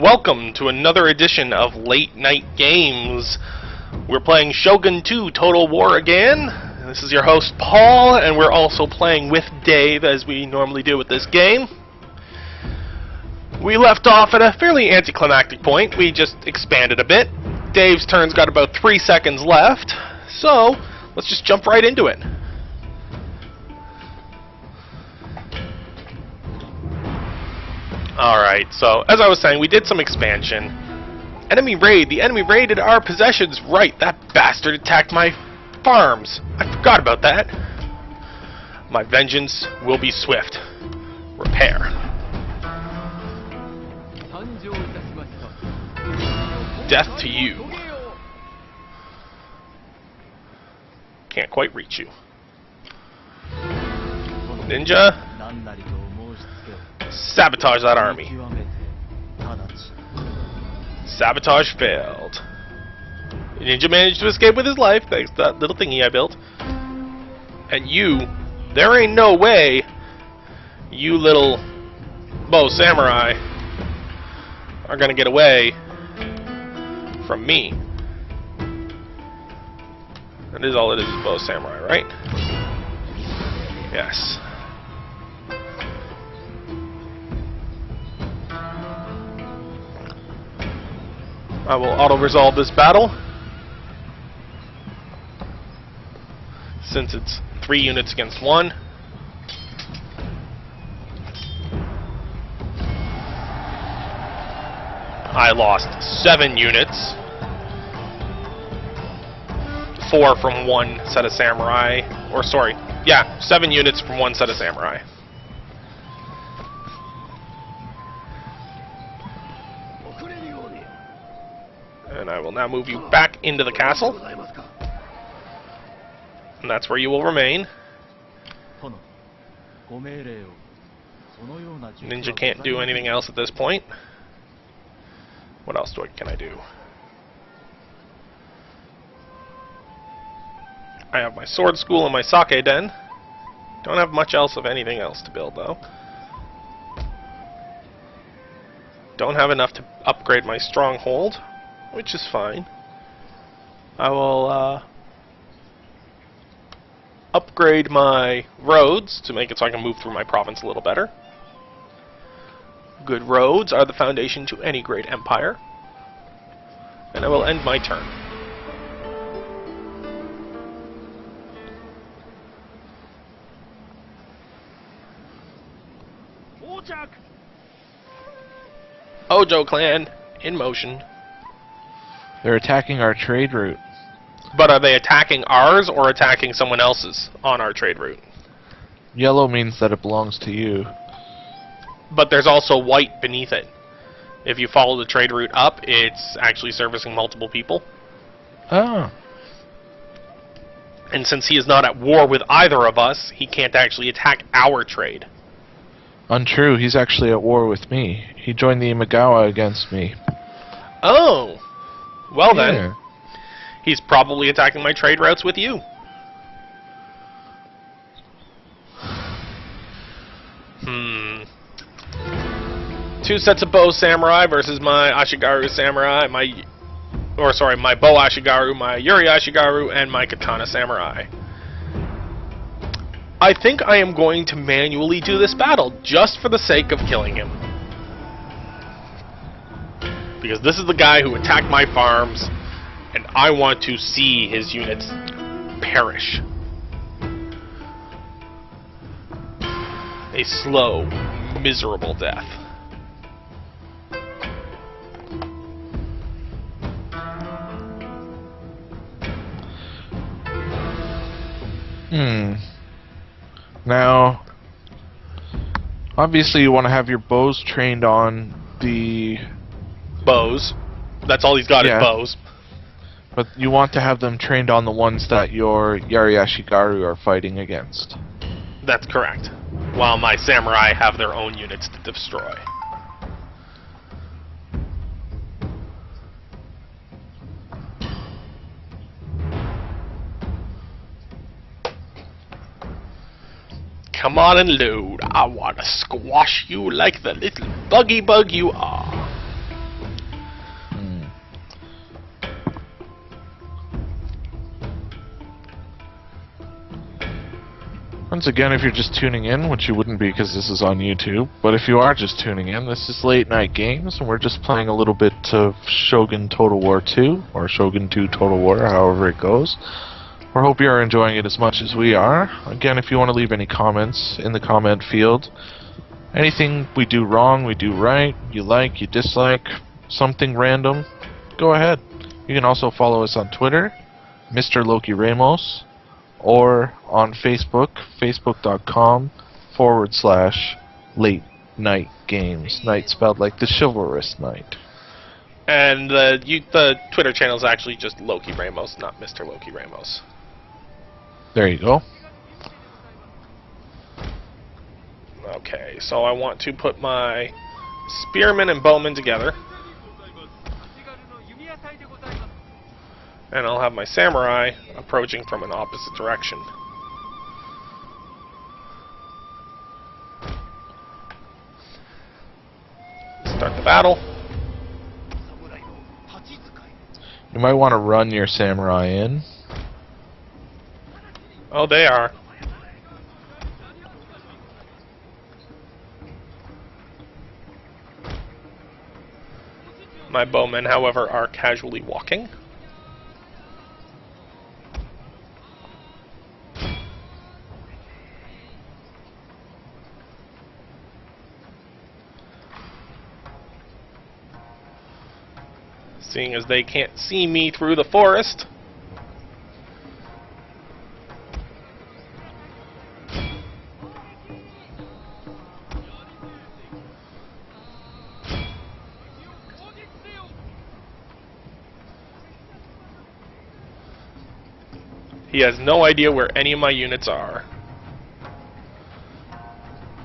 Welcome to another edition of Late Night Games. We're playing Shogun 2 Total War again. This is your host Paul, and we're also playing with Dave as we normally do with this game. We left off at a fairly anticlimactic point. We just expanded a bit. Dave's turn's got about 3 seconds left, so let's just jump right into it. Alright, so as I was saying, we did some expansion. Enemy raid. The enemy raided our possessions. Right, that bastard attacked my farms. I forgot about that. My vengeance will be swift. Repair. Death to you. Can't quite reach you. Ninja. Sabotage that army. Sabotage failed. Ninja managed to escape with his life thanks to that little thingy I built. And you, there ain't no way you little bow samurai are gonna get away from me. That is all it is bow samurai, right? Yes. I will auto-resolve this battle, since it's 3 units against 1. I lost 7 units. 4 from 1 set of samurai. Or sorry, yeah, 7 units from 1 set of samurai. And I will now move you back into the castle. And that's where you will remain. Ninja can't do anything else at this point. What else can I do? I have my sword school and my sake den. Don't have much else of anything else to build though. Don't have enough to upgrade my stronghold, which is fine. I will upgrade my roads to make it so I can move through my province a little better. Good roads are the foundation to any great empire. And I will end my turn. Hoju clan in motion. They're attacking our trade route. But are they attacking ours or attacking someone else's on our trade route? Yellow means that it belongs to you. But there's also white beneath it. If you follow the trade route up, it's actually servicing multiple people. Oh. And since he is not at war with either of us, he can't actually attack our trade. Untrue, he's actually at war with me. He joined the Imagawa against me. Oh. Well Yeah. then, he's probably attacking my trade routes with you. Two sets of bow samurai versus my Ashigaru samurai, my bow Ashigaru, my Yuri Ashigaru, and my katana samurai. I think I am going to manually do this battle just for the sake of killing him. Because this is the guy who attacked my farms, and I want to see his units perish. A slow, miserable death. Now, obviously you want to have your bows trained on the... Bows. That's all he's got is bows. But you want to have them trained on the ones that your Yuri Ashigaru are fighting against. That's correct. While my samurai have their own units to destroy. Come on and load. I want to squash you like the little buggy bug you are. Once again, if you're just tuning in, which you wouldn't be because this is on YouTube, but if you are just tuning in, this is Late Night Games, and we're just playing a little bit of Shogun Total War 2, or Shogun 2 Total War, however it goes. We hope you are enjoying it as much as we are. Again, if you want to leave any comments in the comment field, anything we do wrong, we do right, you like, you dislike, something random, go ahead. You can also follow us on Twitter, Mr. Loki Ramos, or on Facebook, facebook.com/Late Night Games. Night spelled like the chivalrous knight. And the Twitter channel is actually just Loki Ramos, not Mr. Loki Ramos. There you go. Okay, so I want to put my spearmen and bowmen together. And I'll have my samurai approaching from an opposite direction. Start the battle. You might want to run your samurai in. Oh, they are. My bowmen, however, are casually walking. Seeing as they can't see me through the forest. He has no idea where any of my units are.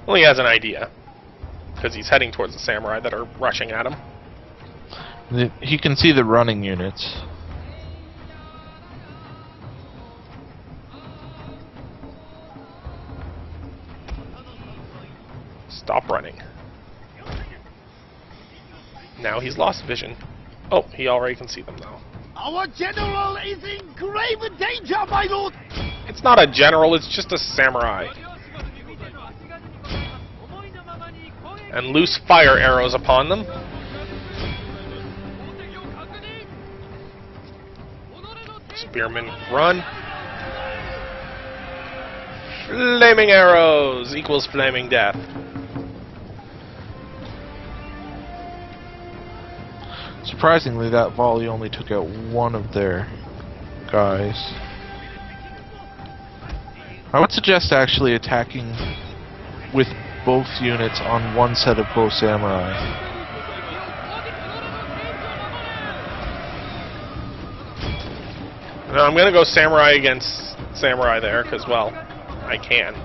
Well, he has an idea, because he's heading towards the samurai that are rushing at him. He can see the running units. Stop running. Now he's lost vision. Oh, he already can see them now. Our general is in grave danger, my lord! It's not a general, it's just a samurai. And loose fire arrows upon them. Spearmen, run. Flaming arrows equals flaming death. Surprisingly, that volley only took out one of their guys. I would suggest actually attacking with both units on one set of bow samurai. Now I'm gonna go samurai against samurai there, because, well, I can.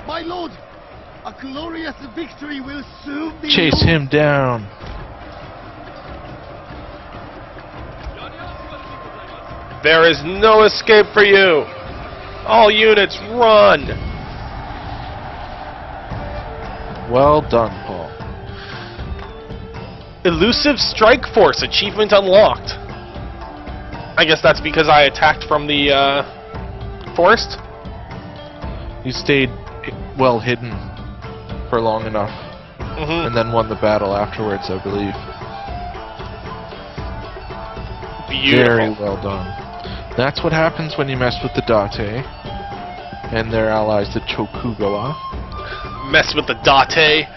My lord, a glorious victory will soon be Chase him down. There is no escape for you! All units, run! Well done, Paul. Elusive Strike Force achievement unlocked. I guess that's because I attacked from the forest? You stayed well hidden for long enough, and then won the battle afterwards, I believe. Beautiful. Very well done. That's what happens when you mess with the Date and their allies, the Chokugawa. Mess with the Date,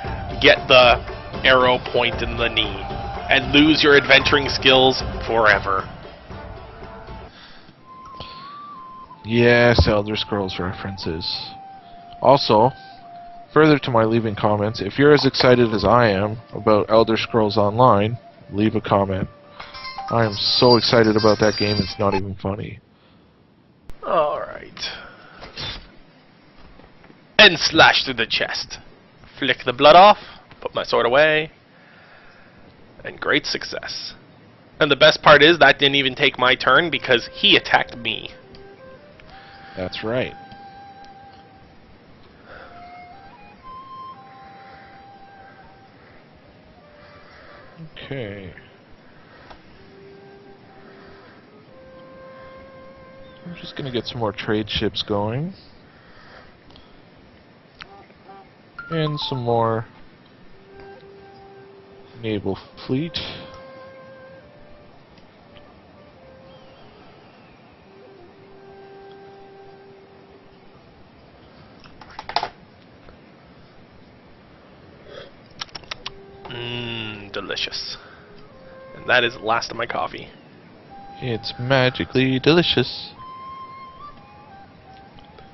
get the arrow point in the knee, and lose your adventuring skills forever. Yes, Elder Scrolls references. Also, further to my leaving comments, if you're as excited as I am about Elder Scrolls Online, leave a comment. I am so excited about that game, it's not even funny. Alright. And slash through the chest. Flick the blood off, put my sword away, and great success. And the best part is, that didn't even take my turn because he attacked me. That's right. Okay. I'm just gonna get some more trade ships going. And some more naval fleet. Delicious. And that is the last of my coffee. It's magically delicious.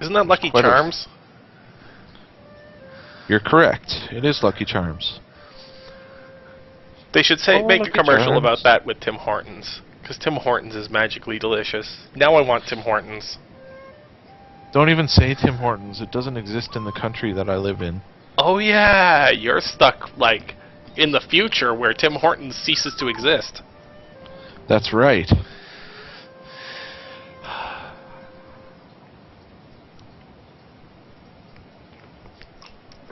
Isn't that Lucky quite a- Charms? You're correct. It is Lucky Charms. They should say Oh, make a Lucky commercial Charms. about that with Tim Hortons. Because Tim Hortons is magically delicious. Now I want Tim Hortons. Don't even say Tim Hortons. It doesn't exist in the country that I live in. Oh yeah, you're stuck, like, in the future where Tim Hortons ceases to exist. That's right.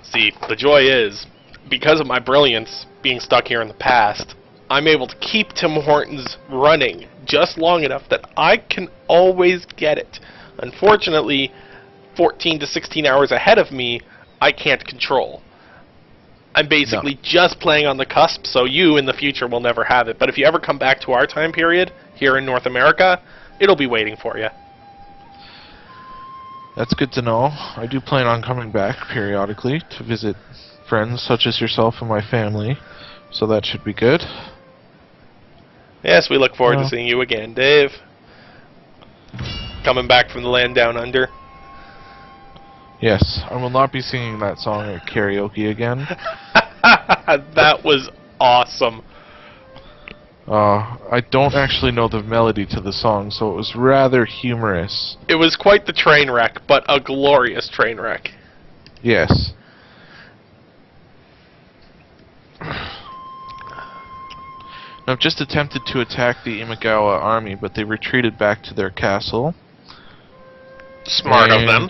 See, the joy is, because of my brilliance being stuck here in the past, I'm able to keep Tim Hortons running just long enough that I can always get it. Unfortunately, 14 to 16 hours ahead of me, I can't control. I'm basically just playing on the cusp, so you in the future will never have it. But if you ever come back to our time period, here in North America, it'll be waiting for you. That's good to know. I do plan on coming back periodically to visit friends such as yourself and my family, so that should be good. Yes, we look forward to seeing you again, Dave. Coming back from the land down under. Yes, I will not be singing that song at karaoke again. That was awesome. I don't actually know the melody to the song, so it was rather humorous. It was quite the train wreck, but a glorious train wreck. Yes. I've just attempted to attack the Imagawa army, but they retreated back to their castle. Smart of them.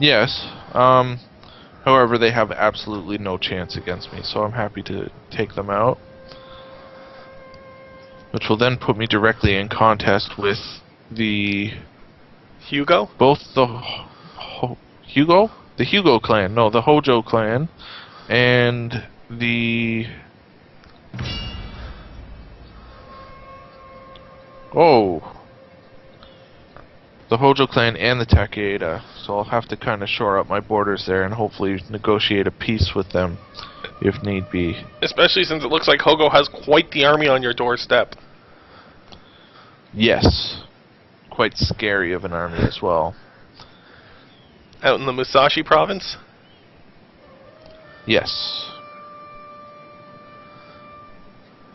Yes. However, they have absolutely no chance against me, so I'm happy to take them out. Which will then put me directly in contest with the... Hugo? Both the... Hugo? The Hugo clan. No, the Hojo clan. And the... Oh! The Hojo clan and the Takeida. So I'll have to kind of shore up my borders there and hopefully negotiate a peace with them, if need be. Especially since it looks like Hogo has quite the army on your doorstep. Yes. Quite scary of an army as well. Out in the Musashi province? Yes.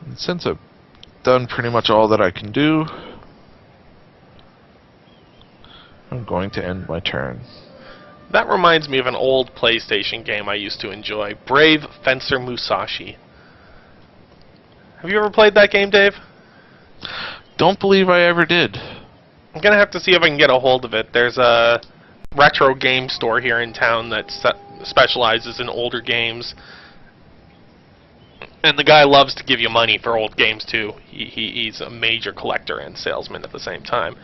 And since I've done pretty much all that I can do, I'm going to end my turn. That reminds me of an old PlayStation game I used to enjoy, Brave Fencer Musashi. Have you ever played that game, Dave? Don't believe I ever did. I'm gonna have to see if I can get a hold of it. There's a retro game store here in town that specializes in older games. And the guy loves to give you money for old games, too. He's a major collector and salesman at the same time.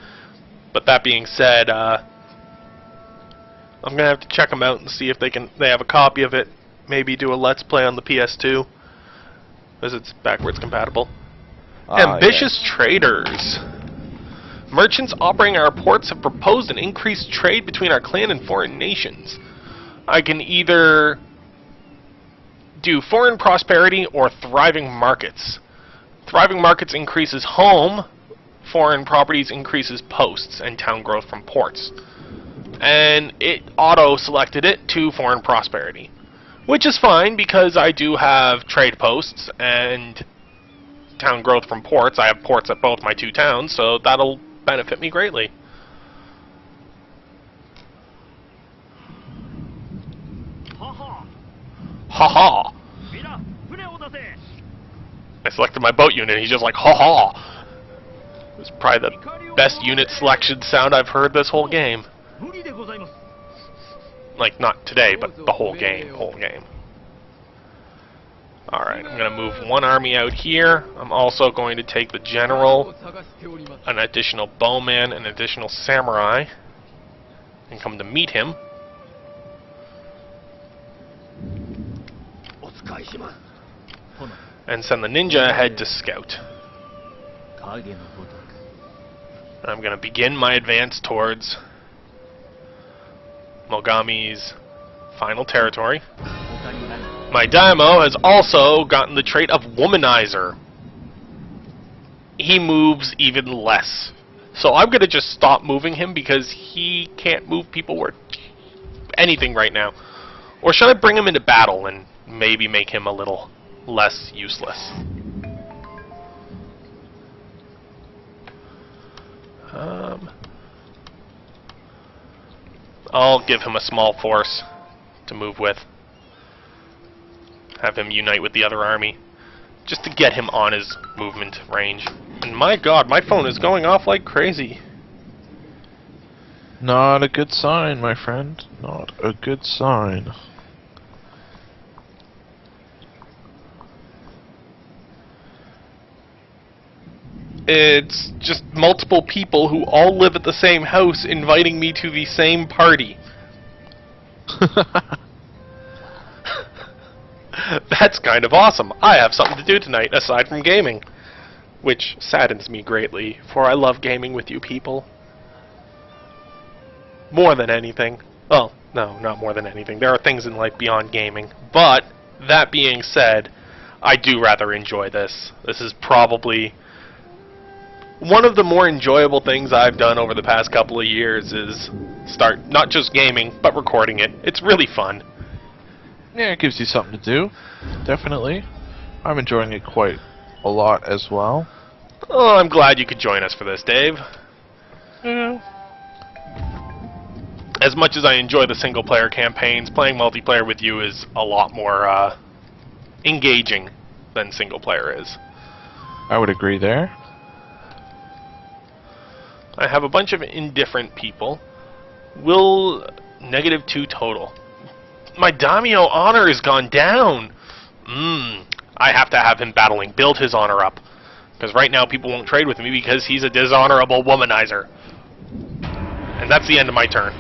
But that being said, I'm gonna have to check them out and see if they have a copy of it. Maybe do a Let's Play on the PS2, because it's backwards compatible. Ambitious traders. Merchants operating our ports have proposed an increased trade between our clan and foreign nations. I can either do foreign prosperity or thriving markets. Thriving markets increases home. Foreign properties increases posts and town growth from ports. And it auto-selected it to foreign prosperity. Which is fine because I do have trade posts and town growth from ports. I have ports at both my two towns, so that'll benefit me greatly. Ha-ha! I selected my boat unit, he's just like, ha-ha! It's probably the best unit selection sound I've heard this whole game. Like, not today, but the whole game. Alright, I'm going to move one army out here. I'm also going to take the general, an additional bowman, an additional samurai, and come to meet him. And send the ninja ahead to scout. I'm going to begin my advance towards Mogami's final territory. My Daimyo has also gotten the trait of Womanizer. He moves even less. So I'm going to just stop moving him because he can't move people or anything right now. Or should I bring him into battle and maybe make him a little less useless? I'll give him a small force to move with. Have him unite with the other army, just to get him on his movement range. And my god, my phone is going off like crazy. Not a good sign, my friend. Not a good sign. It's just multiple people who all live at the same house inviting me to the same party. That's kind of awesome. I have something to do tonight aside from gaming. Which saddens me greatly, for I love gaming with you people. More than anything. Oh, no, not more than anything. There are things in life beyond gaming. But, that being said, I do rather enjoy this. This is probably one of the more enjoyable things I've done over the past couple of years is start not just gaming, but recording it. It's really fun. Yeah, it gives you something to do. Definitely. I'm enjoying it quite a lot as well. Oh, I'm glad you could join us for this, Dave. Yeah. As much as I enjoy the single-player campaigns, playing multiplayer with you is a lot more engaging than single-player is. I would agree there. I have a bunch of indifferent people. Will -2 total. My Daimyo honor has gone down. I have to have him battling. Build his honor up. Because right now people won't trade with me because he's a dishonorable womanizer. And that's the end of my turn.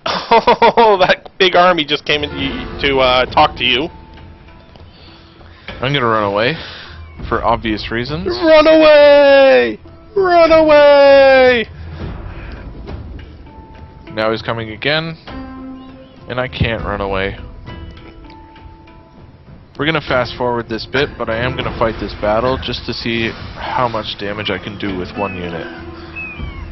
Oh, that big army just came in to talk to you. I'm gonna run away. For obvious reasons. Run away! Run away! Now he's coming again. And I can't run away. We're gonna fast forward this bit, but I am gonna fight this battle just to see how much damage I can do with one unit.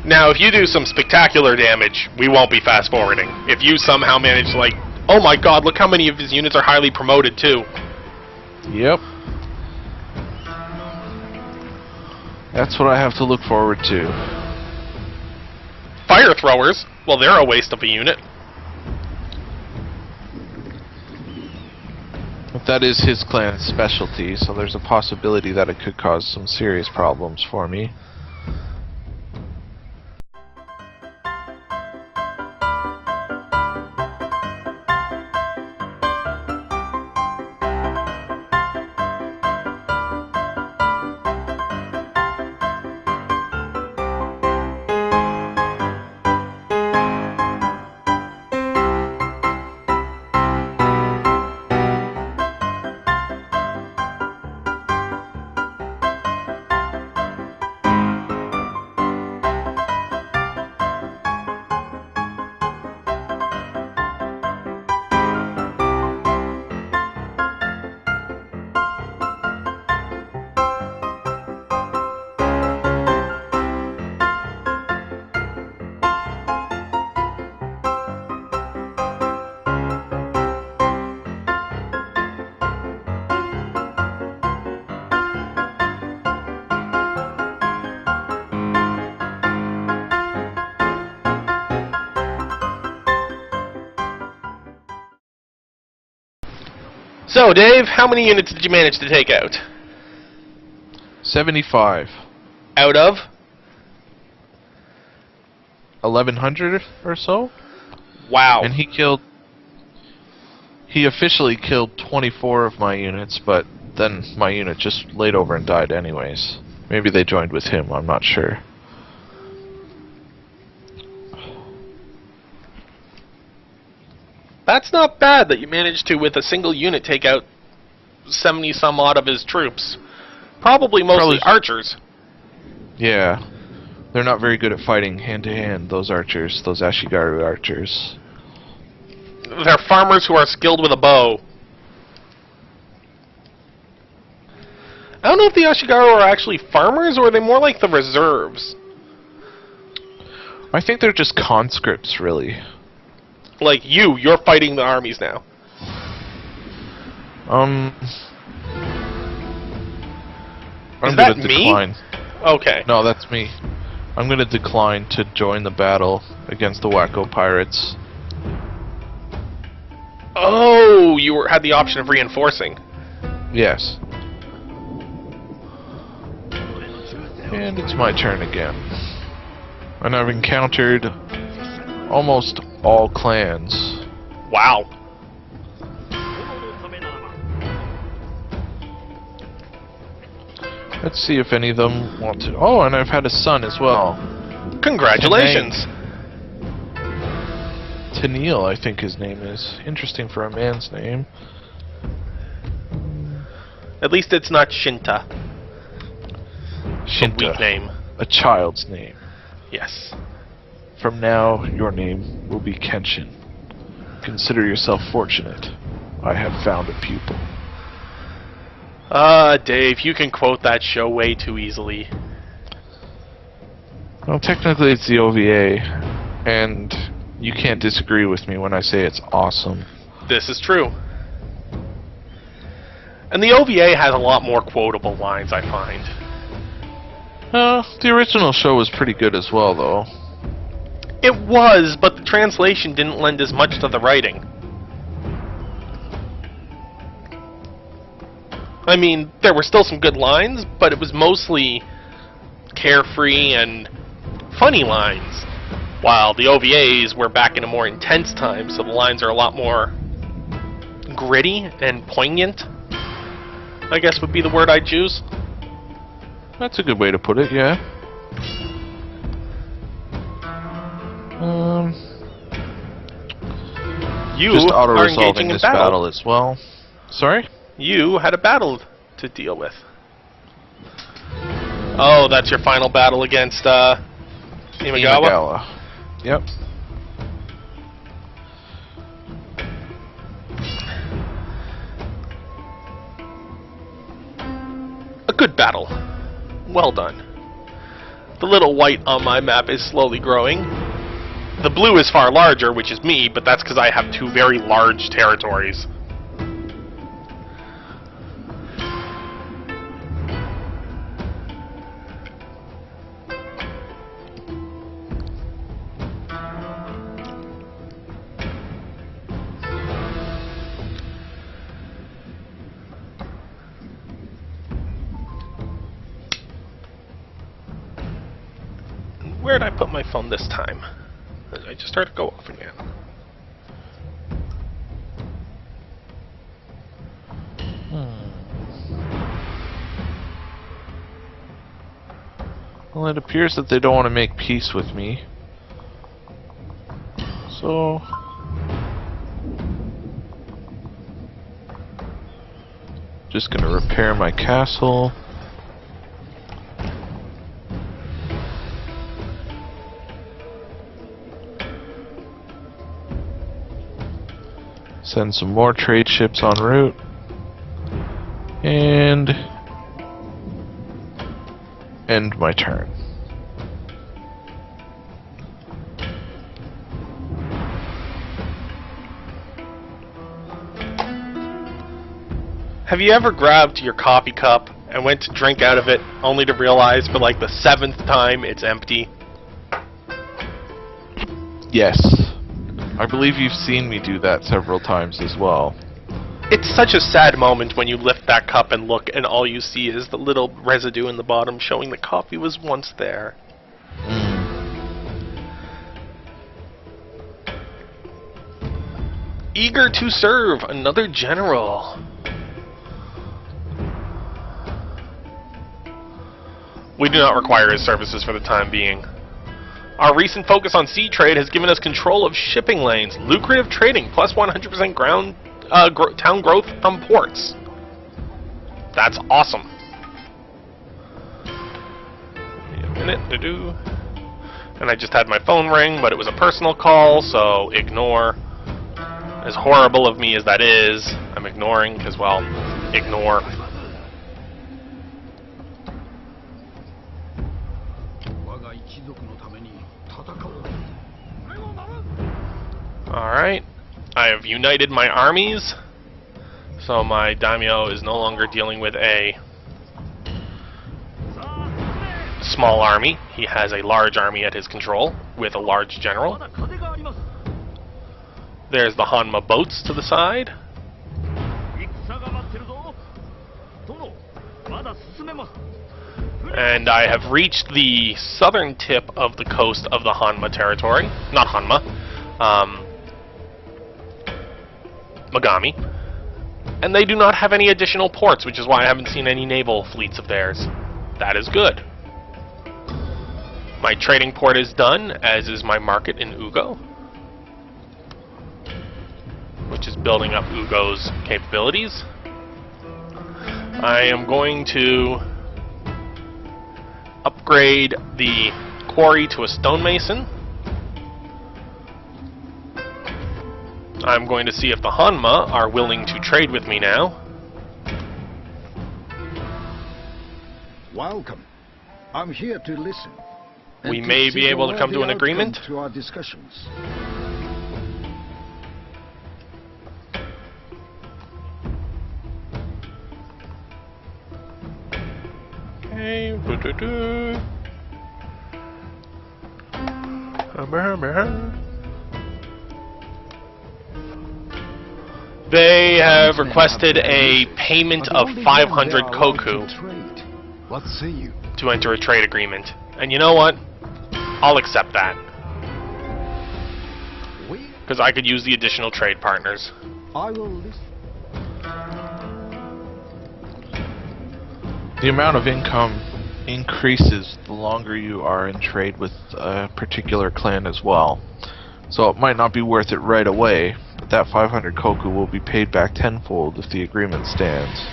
Now, if you do some spectacular damage, we won't be fast forwarding. If you somehow manage to, like, oh my god, look how many of his units are highly promoted too. Yep. That's what I have to look forward to. Fire throwers, well, they're a waste of a unit. But that is his clan's specialty, so there's a possibility that it could cause some serious problems for me. So, Dave, how many units did you manage to take out? 75. Out of? 1,100 or so? Wow. And he officially killed 24 of my units, but then my unit just laid over and died anyways. Maybe they joined with him, I'm not sure. That's not bad that you managed to, with a single unit, take out 70 some odd of his troops. Probably mostly archers. Yeah. They're not very good at fighting hand to hand, those archers, those Ashigaru archers. They're farmers who are skilled with a bow. I don't know if the Ashigaru are actually farmers, or are they more like the reserves? I think they're just conscripts, really. Like you're fighting the armies now. I'm Is gonna that me? decline. Okay. No, that's me. I'm gonna decline to join the battle against the Wacko pirates. Oh, you had the option of reinforcing. Yes. And it's my turn again. And I've encountered almost all clans. Wow. Let's see if any of them want to... Oh, and I've had a son as well. Congratulations. Tennille, I think his name is. Interesting for a man's name. At least it's not Shinta. Shinta. A weak name. A child's name. Yes. From now, your name will be Kenshin. Consider yourself fortunate. I have found a pupil. Dave, you can quote that show way too easily. Well, technically it's the OVA, and you can't disagree with me when I say it's awesome. This is true. And the OVA has a lot more quotable lines, I find. The original show was pretty good as well, though. It was, but the translation didn't lend as much to the writing. I mean, there were still some good lines, but it was mostly carefree and funny lines, while the OVAs were back in a more intense time, so the lines are a lot more gritty and poignant, I guess would be the word I'd choose. That's a good way to put it, yeah. You just are auto-resolving engaging in this battle as well. Sorry? You had a battle to deal with. Oh, that's your final battle against Imagawa? Imagawa. Yep. A good battle. Well done. The little white on my map is slowly growing. The blue is far larger, which is me, but that's because I have two very large territories. Where did I put my phone this time? I just started to go off again. Well, it appears that they don't want to make peace with me. So... just gonna repair my castle. Send some more trade ships en route. And end my turn. Have you ever grabbed your coffee cup and went to drink out of it only to realize for like the 7th time it's empty? Yes. I believe you've seen me do that several times as well. It's such a sad moment when you lift that cup and look, and all you see is the little residue in the bottom showing the coffee was once there. Eager to serve, another general. We do not require his services for the time being. Our recent focus on sea trade has given us control of shipping lanes, lucrative trading, plus 100% ground town growth from ports. That's awesome. Wait a minute to do. And I just had my phone ring, but it was a personal call, so ignore. As horrible of me as that is, I'm ignoring because, well, ignore. Alright, I have united my armies, so my daimyo is no longer dealing with a small army. He has a large army at his control, with a large general. There's the Hanma boats to the side. And I have reached the southern tip of the coast of the Hanma territory. Not Hanma. Megami. And they do not have any additional ports, which is why I haven't seen any naval fleets of theirs. That is good. My trading port is done, as is my market in Ugo, which is building up Ugo's capabilities. I am going to upgrade the quarry to a stonemason. I'm going to see if the Hanma are willing to trade with me now. Welcome. I'm here to listen. We may be able to come to an agreement. To our discussions. Okay. They have requested a payment of 500 koku What say you? to enter a trade agreement. And you know what? I'll accept that. Because I could use the additional trade partners. I will listen. The amount of income increases the longer you are in trade with a particular clan as well. So it might not be worth it right away, but that 500 koku will be paid back tenfold if the agreement stands.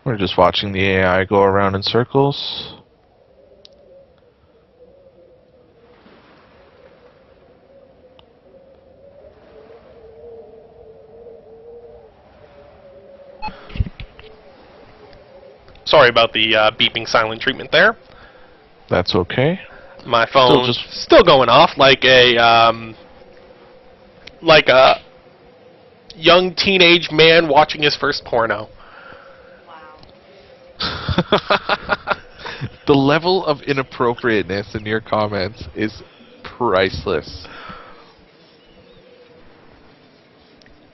We're just watching the AI go around in circles. Sorry about the beeping silent treatment there. That's okay. My phone still going off like a young teenage man watching his first porno. The level of inappropriateness in your comments is priceless.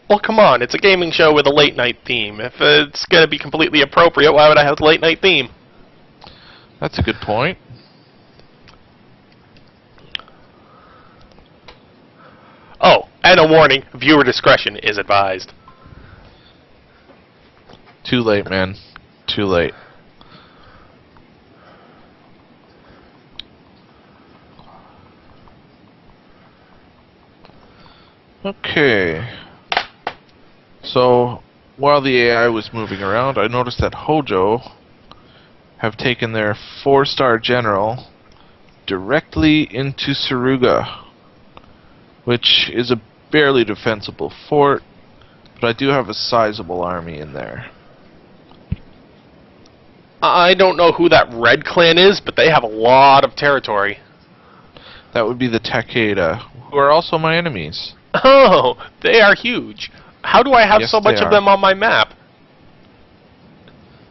Well, come on, it's a gaming show with a late night theme. If it's going to be completely appropriate, why would I have the late night theme? That's a good point. Oh, and a warning, viewer discretion is advised. Too late, man. Too late. Okay. So, while the AI was moving around, I noticed that Hoju have taken their 4-star general directly into Suruga, which is a barely defensible fort, but I do have a sizable army in there. I don't know who that red clan is, but they have a lot of territory. That would be the Takeda, who are also my enemies. Oh, they are huge. How do I have Yes, so much they of are. them on my map?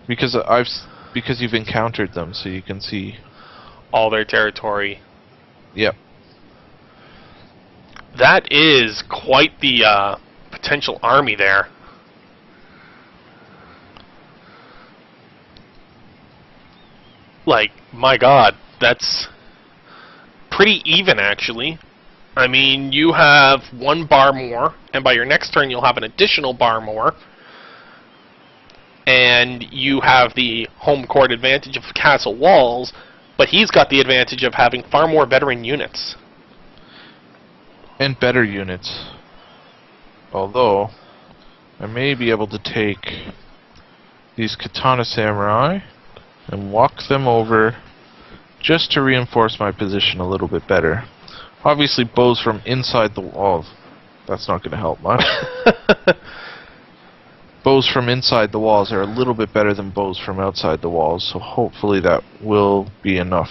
Because because you've encountered them, so you can see. All their territory. Yep. That is quite the potential army there. Like, my god, that's pretty even, actually. I mean, you have one bar more, and by your next turn you'll have an additional bar more. And you have the home court advantage of castle walls, but he's got the advantage of having far more veteran units. And better units. Although, I may be able to take these katana samurai and walk them over just to reinforce my position a little bit better. Obviously, bows from inside the walls. That's not going to help much. Bows from inside the walls are a little bit better than bows from outside the walls, so hopefully that will be enough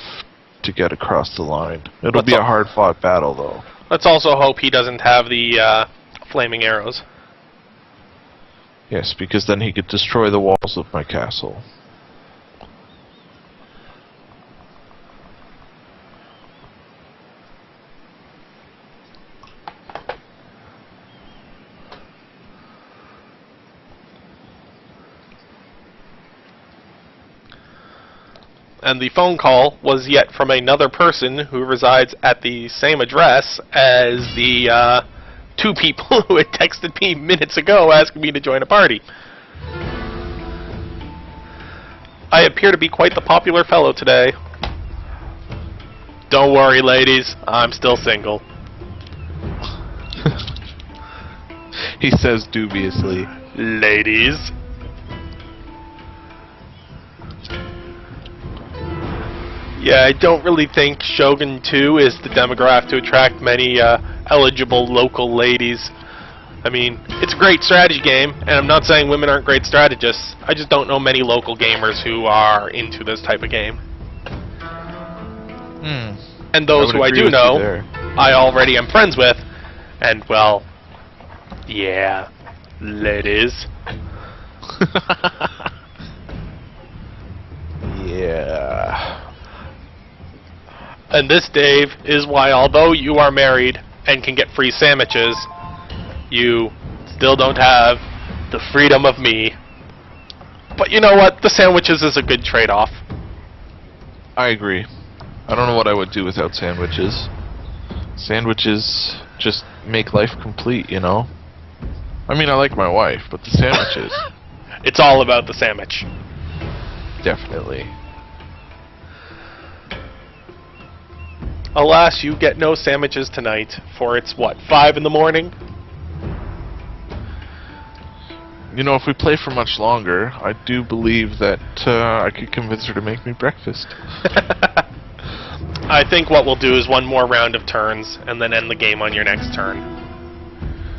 to get across the line. It'll be a hard-fought battle, though. Let's also hope he doesn't have the flaming arrows. Yes, because then he could destroy the walls of my castle. And the phone call was yet from another person who resides at the same address as the two people who had texted me minutes ago asking me to join a party. I appear to be quite the popular fellow today. Don't worry, ladies, I'm still single. He says dubiously. Ladies. Yeah, I don't really think Shogun 2 is the demographic to attract many eligible local ladies. I mean, it's a great strategy game, and I'm not saying women aren't great strategists. I just don't know many local gamers who are into this type of game. And those who I do know, I already am friends with, and, well, yeah, ladies. Yeah. And this, Dave, is why although you are married and can get free sandwiches, you still don't have the freedom of me. But you know what? The sandwiches is a good trade-off. I agree. I don't know what I would do without sandwiches. Sandwiches just make life complete, you know? I mean, I like my wife, but the sandwiches... It's all about the sandwich. Definitely. Alas, you get no sandwiches tonight, for it's, what, 5 in the morning? You know, if we play for much longer, I do believe that I could convince her to make me breakfast. I think what we'll do is one more round of turns, and then end the game on your next turn.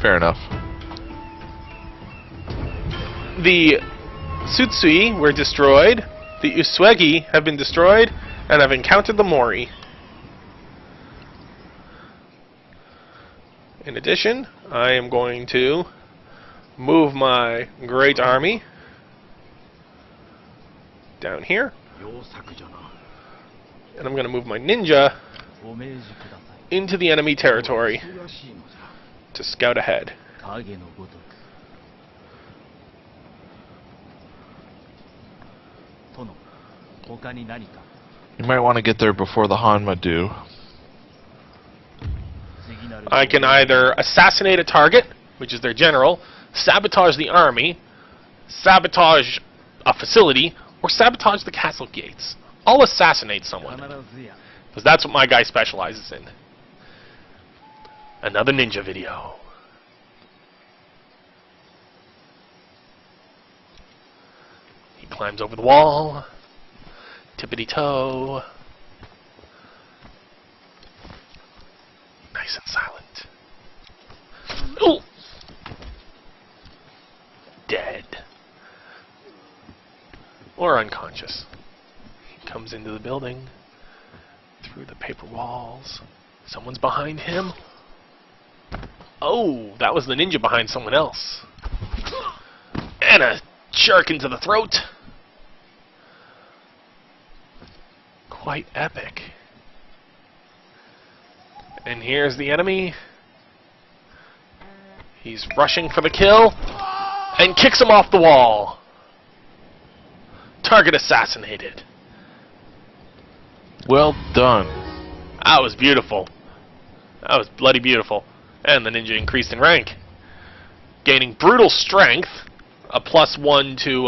Fair enough. The Tsutsui were destroyed, the Usuegi have been destroyed, and I've encountered the Mori. In addition, I am going to move my great army down here, and I'm going to move my ninja into the enemy territory to scout ahead. You might want to get there before the Hanma do. I can either assassinate a target, which is their general, sabotage the army, sabotage a facility, or sabotage the castle gates. I'll assassinate someone, because that's what my guy specializes in. Another ninja video. He climbs over the wall, tippity-toe. Nice and silent. Ooh! Dead. Or unconscious. He comes into the building, through the paper walls. Someone's behind him. Oh, that was the ninja behind someone else. And a shuriken to the throat. Quite epic. And here's the enemy. He's rushing for the kill. And kicks him off the wall. Target assassinated. Well done. That was beautiful. That was bloody beautiful. And the ninja increased in rank. Gaining brutal strength, a +1 to,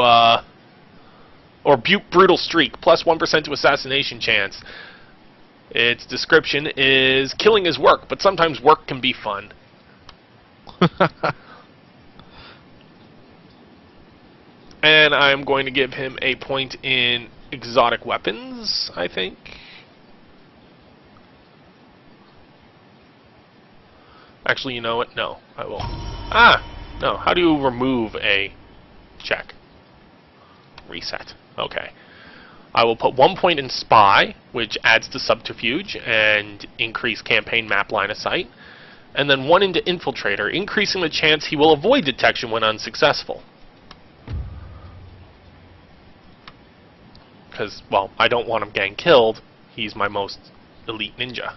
or brutal streak, +1% to assassination chance. Its description is killing is work, but sometimes work can be fun. And I'm going to give him a point in exotic weapons, I think. Actually, you know what? No, I will. No. How do you remove a check? Reset. Okay. I will put 1 point in Spy, which adds to Subterfuge and increase campaign map line of sight. And then 1 into Infiltrator, increasing the chance he will avoid detection when unsuccessful. Because, well, I don't want him getting killed. He's my most elite ninja.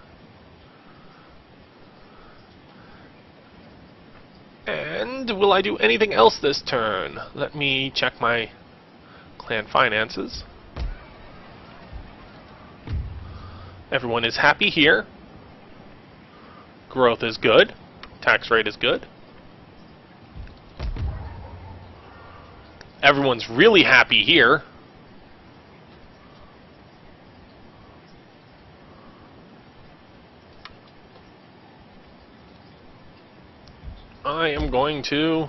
And will I do anything else this turn? Let me check my clan finances. Everyone is happy here. Growth is good. Tax rate is good. Everyone's really happy here. I am going to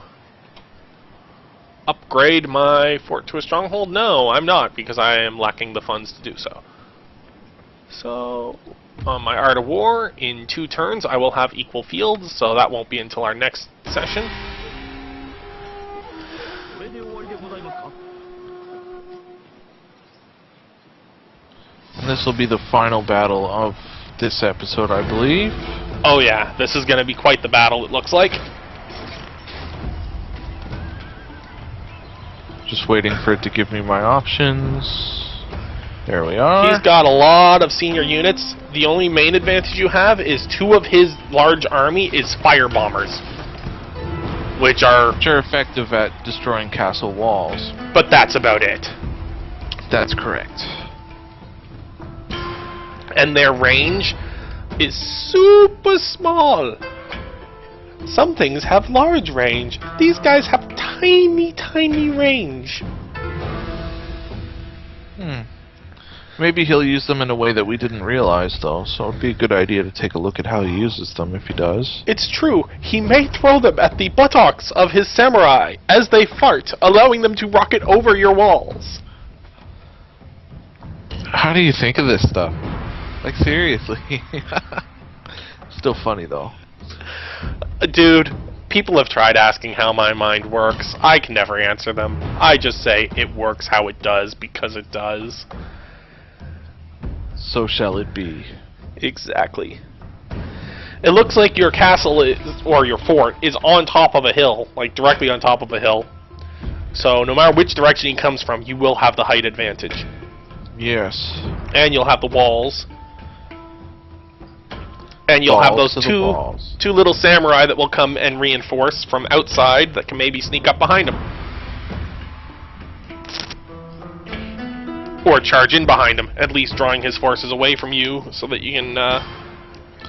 upgrade my fort to a stronghold. No, I'm not, because I am lacking the funds to do so. So, on my Art of War, in 2 turns, I will have equal fields, so that won't be until our next session. And this will be the final battle of this episode, I believe. Oh yeah, this is going to be quite the battle, it looks like. Just waiting for it to give me my options. There we are. He's got a lot of senior units. The only main advantage you have is 2 of his large army is fire bombers, which are effective at destroying castle walls. But that's about it. That's correct. And their range is super small. Some things have large range. These guys have tiny, tiny range. Maybe he'll use them in a way that we didn't realize, though, so it'd be a good idea to take a look at how he uses them if he does. It's true. He may throw them at the buttocks of his samurai as they fart, allowing them to rocket over your walls. How do you think of this stuff? Like, seriously. Still funny, though. Dude, people have tried asking how my mind works. I can never answer them. I just say it works how it does because it does. So shall it be. Exactly. It looks like your castle is, or your fort is on top of a hill, like directly on top of a hill. So no matter which direction he comes from, you will have the height advantage. Yes. And you'll have the walls. And you'll have those two little samurai that will come and reinforce from outside that can maybe sneak up behind him. Or charge in behind him, at least drawing his forces away from you so that you can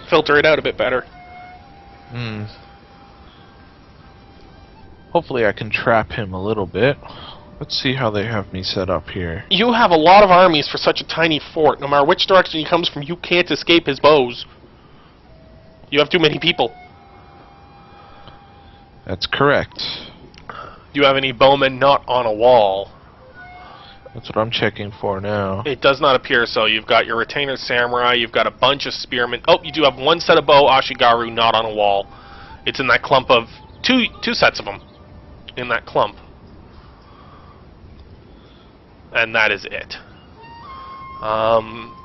filter it out a bit better. Hopefully I can trap him a little bit. Let's see how they have me set up here. You have a lot of armies for such a tiny fort. No matter which direction he comes from, you can't escape his bows. You have too many people. That's correct. Do you have any bowmen not on a wall? That's what I'm checking for now. It does not appear so. You've got your retainer samurai, you've got a bunch of spearmen. Oh, you do have 1 set of bow Ashigaru not on a wall. It's in that clump of... two sets of them. In that clump. And that is it.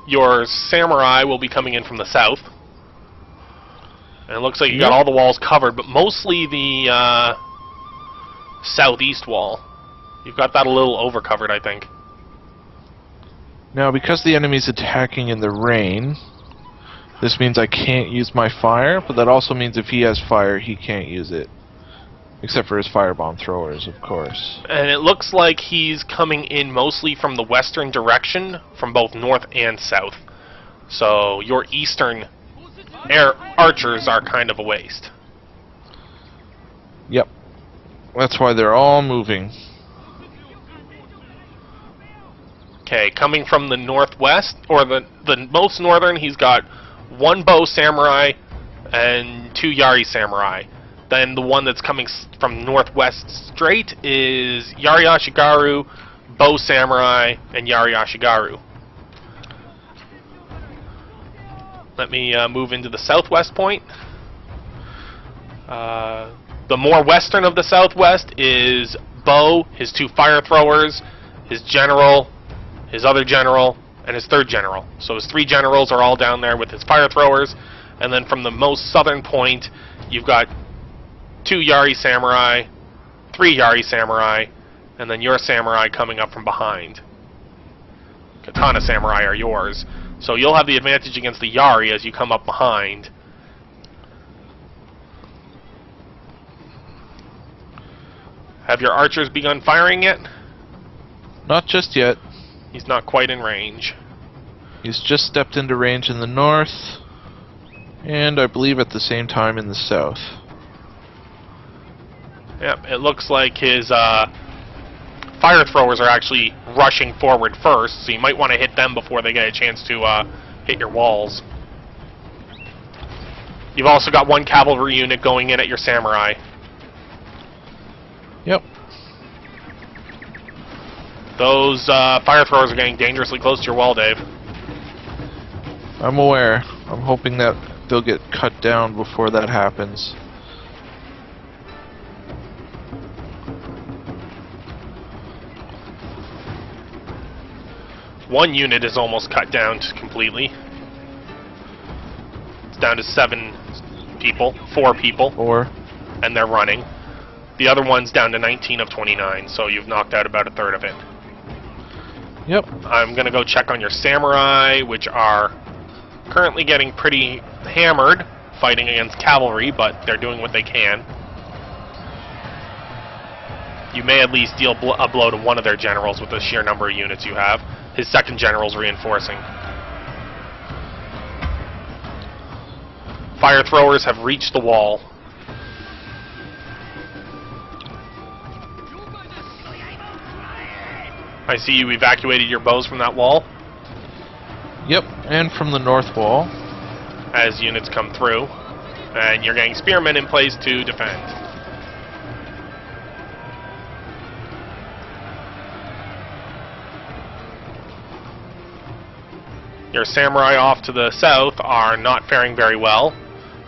Your samurai will be coming in from the south. And it looks like you got all the walls covered, but mostly the southeast wall. You've got that a little overcovered, I think. Now, because the enemy's attacking in the rain, this means I can't use my fire, but that also means if he has fire, he can't use it. Except for his firebomb throwers, of course. And it looks like he's coming in mostly from the western direction, from both north and south. So your eastern air archers are kind of a waste. Yep. That's why they're all moving. Okay, coming from the northwest, or the most northern, he's got 1 bow samurai and 2 yari samurai. Then the one that's coming from northwest straight is Yari Ashigaru, bow samurai, and Yari Ashigaru. Let me move into the southwest point. The more western of the southwest is Bo, his 2 fire throwers, his general, his other general, and his 3rd general. So his 3 generals are all down there with his fire throwers. And then from the most southern point, you've got 2 Yari samurai, 3 Yari samurai, and then your samurai coming up from behind. Katana samurai are yours. So you'll have the advantage against the Yari as you come up behind. Have your archers begun firing yet? Not just yet. He's not quite in range. He's just stepped into range in the north, and I believe at the same time in the south. Yep, it looks like his fire throwers are actually rushing forward first, so you might want to hit them before they get a chance to hit your walls. You've also got 1 cavalry unit going in at your samurai. Yep. Those fire throwers are getting dangerously close to your wall, Dave. I'm aware. I'm hoping that they'll get cut down before that happens. One unit is almost cut down completely. It's down to 7 people, 4 people. 4. And they're running. The other one's down to 19 of 29, so you've knocked out about 1/3 of it. Yep. I'm going to go check on your samurai, which are currently getting pretty hammered fighting against cavalry, but they're doing what they can. You may at least deal a blow to one of their generals with the sheer number of units you have. His 2nd general's reinforcing. Fire throwers have reached the wall. I see you evacuated your bows from that wall. Yep, and from the north wall. As units come through. And you're getting spearmen in place to defend. Your samurai off to the south are not faring very well,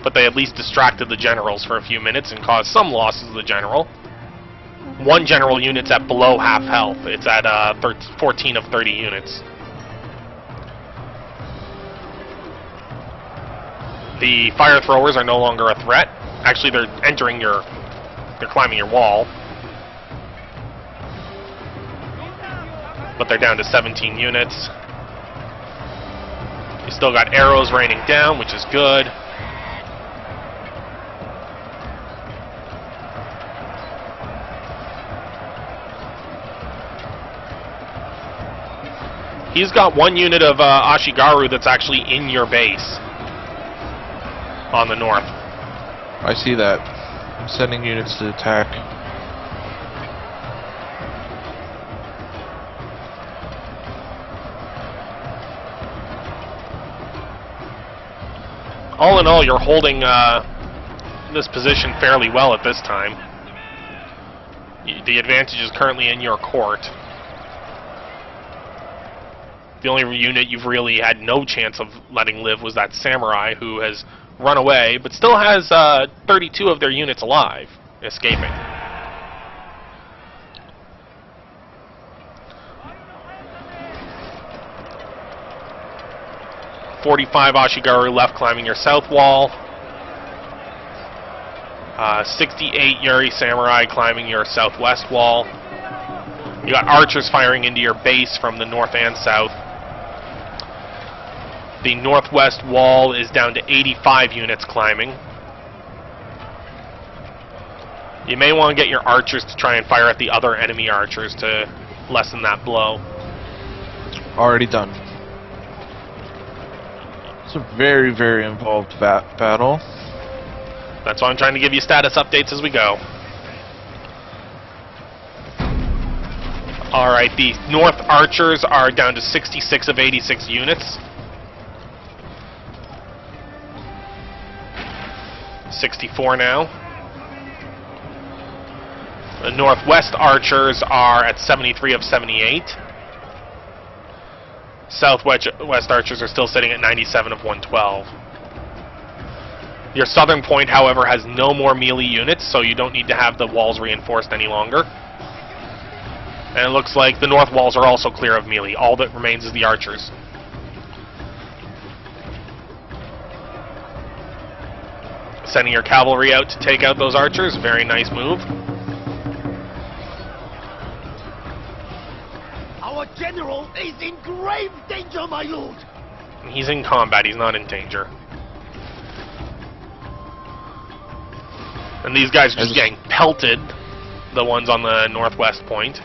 but they at least distracted the generals for a few minutes and caused some losses to the general. 1 general unit's at below half health. It's at 14 of 30 units. The fire throwers are no longer a threat. Actually, they're climbing your wall. But they're down to 17 units. You still got arrows raining down, which is good. He's got 1 unit of Ashigaru that's actually in your base on the north. I see that. I'm sending units to attack. All in all, you're holding this position fairly well at this time. The advantage is currently in your court. The only unit you've really had no chance of letting live was that samurai who has run away, but still has 32 of their units alive, escaping. "45 Ashigaru left climbing your south wall. 68 Yuri Samurai climbing your southwest wall. You got archers firing into your base from the north and south. The northwest wall is down to 85 units climbing. You may want to get your archers to try and fire at the other enemy archers to lessen that blow. Already done. It's a very, very involved battle. That's why I'm trying to give you status updates as we go. Alright, the north archers are down to 66 of 86 units. 64 now. The northwest archers are at 73 of 78. Southwest archers are still sitting at 97 of 112. Your southern point, however, has no more melee units, so you don't need to have the walls reinforced any longer. And it looks like the north walls are also clear of melee. All that remains is the archers. Sending your cavalry out to take out those archers. Very nice move. Our general is in grave danger, my lord. He's in combat, he's not in danger. And these guys are just getting pelted, the ones on the northwest point.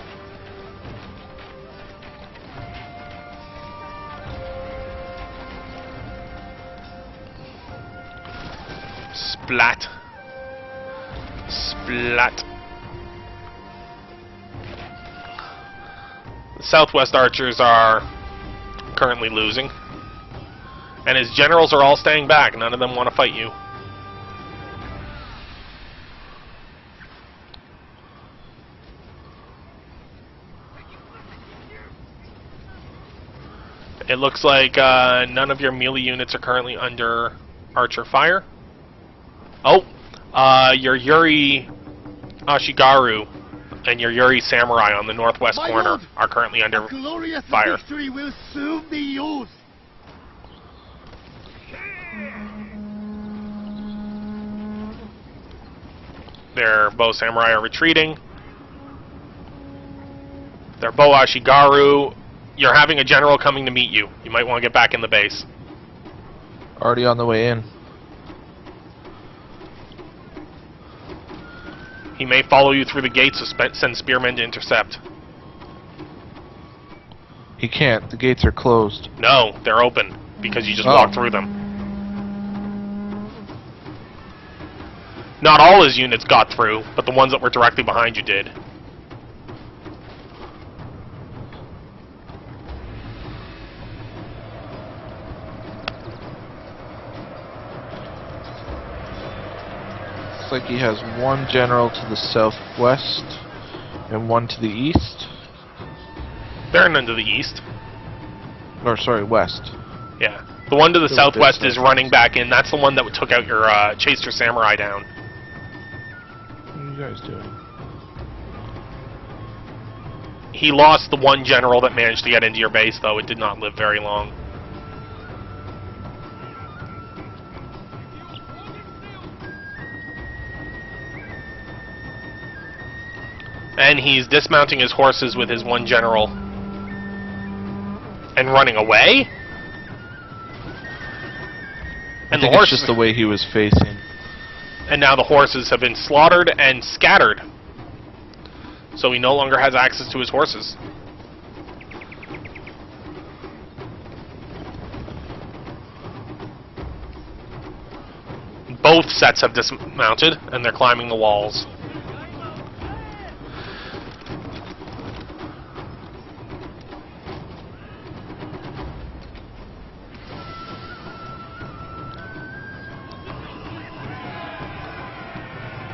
Splat. Splat. The southwest archers are currently losing. And his generals are all staying back. None of them want to fight you. It looks like none of your melee units are currently under archer fire. Oh, your Yuri Ashigaru and your Yuri Samurai on the northwest My corner lord, are currently under a glorious fire. victory will soon be yours. Their bow samurai are retreating. Their bow Ashigaru, you're having a general coming to meet you. You might want to get back in the base. Already on the way in. He may follow you through the gates to send spearmen to intercept. He can't. The gates are closed. No, they're open because you just walked through them. Not all his units got through, but the ones that were directly behind you did. Looks like he has one general to the southwest and one to the east. They're none to the east. Or sorry, west. Yeah. The one to the So southwest this is running back in. That's the one that took out your chased your samurai down. What are you guys doing? He lost the one general that managed to get into your base, though. It did not live very long. And he's dismounting his horses with his one general and running away. I think it's just the way he was facing. And now the horses have been slaughtered and scattered. So he no longer has access to his horses. Both sets have dismounted and they're climbing the walls.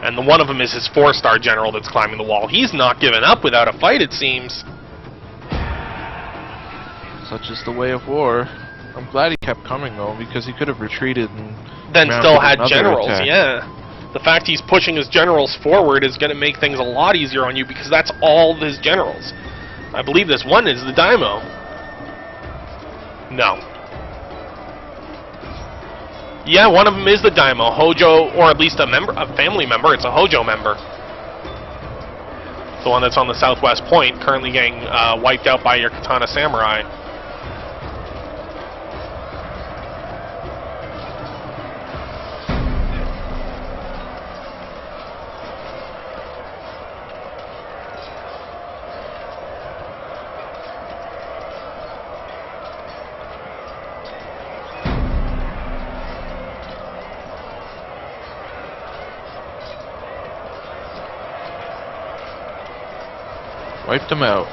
And the one of them is his 4-star general that's climbing the wall. He's not giving up without a fight, it seems. Such is the way of war. I'm glad he kept coming, though, because he could have retreated and Then mounted still had another generals, attack. yeah. The fact he's pushing his generals forward is going to make things a lot easier on you because that's all his generals. I believe this one is the Daimo. No. Yeah, one of them is the Daimo, Hojo, or at least a member, a family member. It's a Hojo member. The one that's on the southwest point, currently getting wiped out by your Katana Samurai. Wiped them out.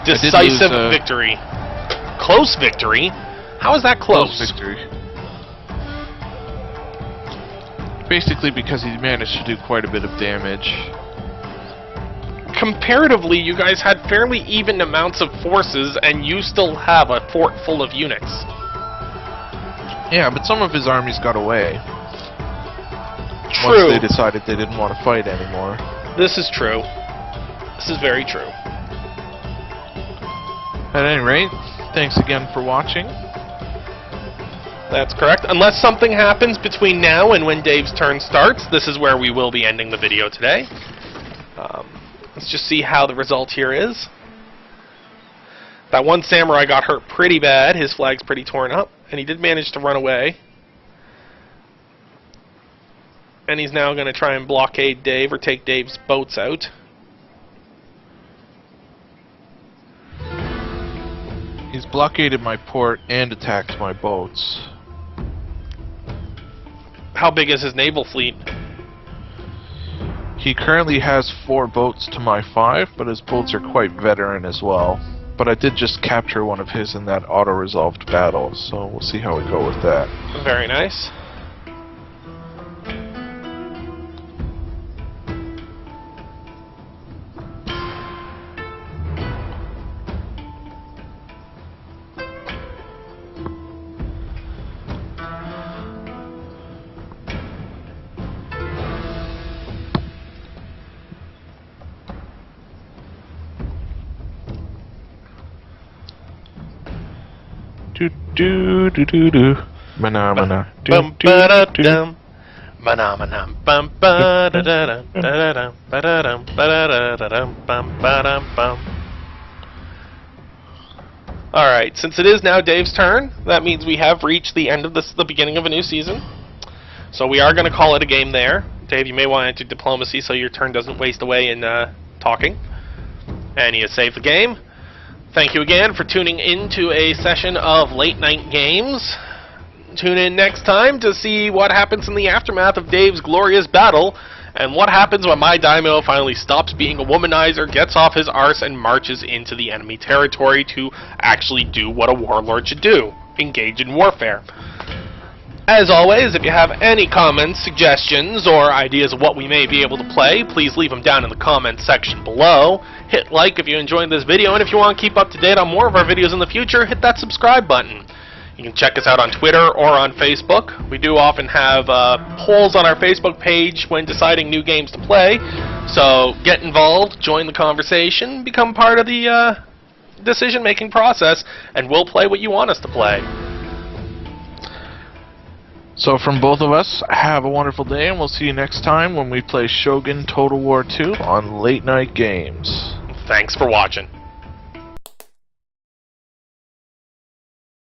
Decisive victory. Close victory? How is that close? Close victory. Basically because he managed to do quite a bit of damage. Comparatively, you guys had fairly even amounts of forces, and you still have a fort full of eunuchs. Yeah, but some of his armies got away. True. Once they decided they didn't want to fight anymore. This is true. This is very true. At any rate, thanks again for watching. That's correct. Unless something happens between now and when Dave's turn starts, this is where we will be ending the video today. Let's just see how the result here is. That one samurai got hurt pretty bad. His flag's pretty torn up, and he did manage to run away. And he's now going to try and blockade Dave or take Dave's boats out. He's blockaded my port and attacked my boats. How big is his naval fleet? He currently has 4 boats to my 5, but his boats are quite veteran as well. But I did just capture one of his in that auto-resolved battle, so we'll see how we go with that. Very nice. Do do do do do. Mana mana. Do Bum do ba da do. dum. Mana mana bum ba da da dum da da dum ba da dum ba da da dum bum ba dum bum. Alright, since it is now Dave's turn, that means we have reached the end of the beginning of a new season. So we are going to call it a game there. Dave, you may want to enter diplomacy so your turn doesn't waste away in talking. And you save the game. Thank you again for tuning in to a session of Late Night Games. Tune in next time to see what happens in the aftermath of Dave's glorious battle, and what happens when my daimyo finally stops being a womanizer, gets off his arse, and marches into the enemy territory to actually do what a warlord should do: engage in warfare. As always, if you have any comments, suggestions, or ideas of what we may be able to play, please leave them down in the comments section below. Hit like if you enjoyed this video, and if you want to keep up to date on more of our videos in the future, hit that subscribe button. You can check us out on Twitter or on Facebook. We do often have polls on our Facebook page when deciding new games to play, so get involved, join the conversation, become part of the decision-making process, and we'll play what you want us to play. So from both of us, have a wonderful day, and we'll see you next time when we play Shogun Total War 2 on Late Night Games. Thanks for watching.